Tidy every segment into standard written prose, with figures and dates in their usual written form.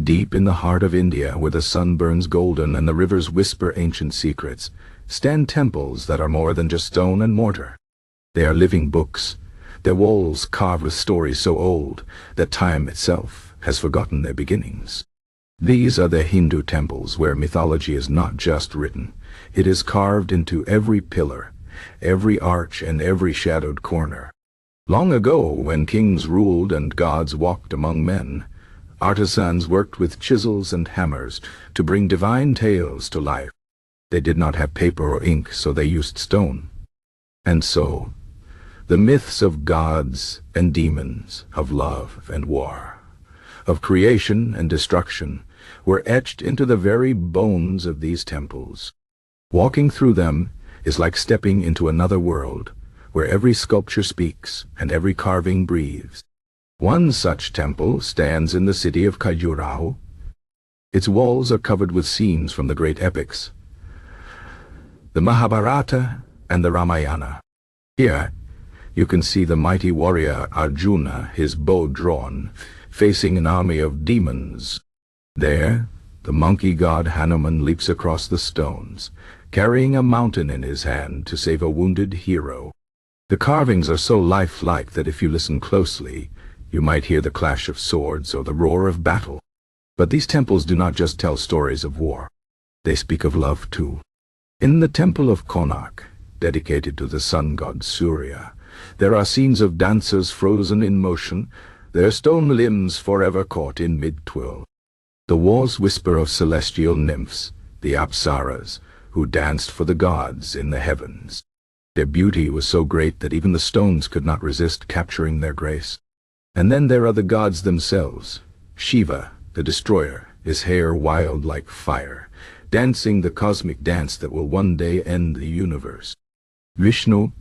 Deep in the heart of India, where the sun burns golden and the rivers whisper ancient secrets, stand temples that are more than just stone and mortar. They are living books, their walls carved with stories so old that time itself has forgotten their beginnings. These are the Hindu temples where mythology is not just written, it is carved into every pillar, every arch and every shadowed corner. Long ago, when kings ruled and gods walked among men, artisans worked with chisels and hammers to bring divine tales to life. They did not have paper or ink, so they used stone. And so, the myths of gods and demons, of love and war, of creation and destruction, were etched into the very bones of these temples. Walking through them is like stepping into another world, where every sculpture speaks and every carving breathes. One such temple stands in the city of Khajuraho. Its walls are covered with scenes from the great epics, the Mahabharata and the Ramayana. Here, you can see the mighty warrior Arjuna, his bow drawn, facing an army of demons. There, the monkey god Hanuman leaps across the stones, carrying a mountain in his hand to save a wounded hero. The carvings are so lifelike that if you listen closely, you might hear the clash of swords or the roar of battle. But these temples do not just tell stories of war. They speak of love too. In the temple of Konark, dedicated to the sun god Surya, there are scenes of dancers frozen in motion, their stone limbs forever caught in mid-twirl. The walls whisper of celestial nymphs, the apsaras, who danced for the gods in the heavens. Their beauty was so great that even the stones could not resist capturing their grace. And then there are the gods themselves. Shiva, the destroyer, his hair wild like fire, dancing the cosmic dance that will one day end the universe. Vishnu,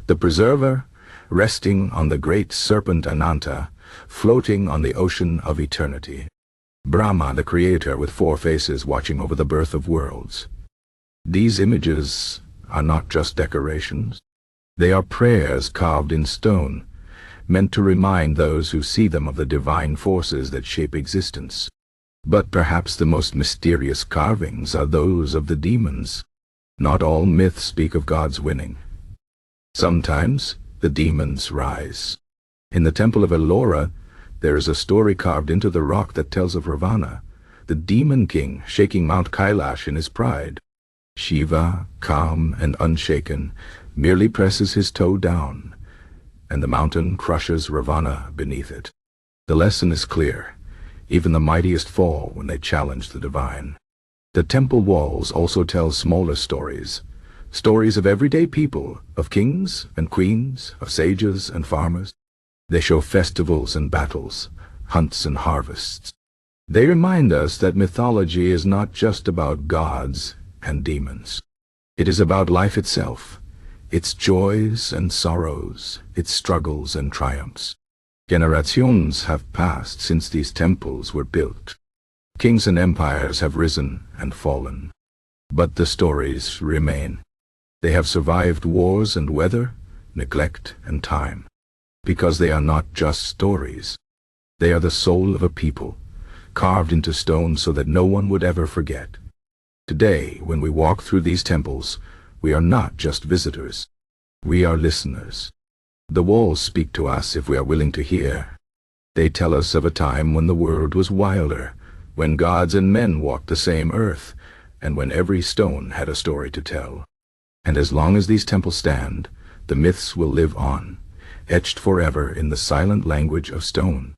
the preserver, resting on the great serpent Ananta, floating on the ocean of eternity. Brahma, the creator with four faces watching over the birth of worlds. These images are not just decorations. They are prayers carved in stone, meant to remind those who see them of the divine forces that shape existence. But perhaps the most mysterious carvings are those of the demons. Not all myths speak of gods winning. Sometimes the demons rise. In the temple of Ellora, there is a story carved into the rock that tells of Ravana, the demon king shaking Mount Kailash in his pride. Shiva, calm and unshaken, merely presses his toe down, and the mountain crushes Ravana beneath it. The lesson is clear. Even the mightiest fall when they challenge the divine. The temple walls also tell smaller stories. Stories of everyday people, of kings and queens, of sages and farmers. They show festivals and battles, hunts and harvests. They remind us that mythology is not just about gods and demons. It is about life itself, its joys and sorrows, its struggles and triumphs. Generations have passed since these temples were built. Kings and empires have risen and fallen. But the stories remain. They have survived wars and weather, neglect and time. Because they are not just stories. They are the soul of a people, carved into stone so that no one would ever forget. Today, when we walk through these temples, we are not just visitors. We are listeners. The walls speak to us if we are willing to hear. They tell us of a time when the world was wilder, when gods and men walked the same earth, and when every stone had a story to tell. And as long as these temples stand, the myths will live on, etched forever in the silent language of stone.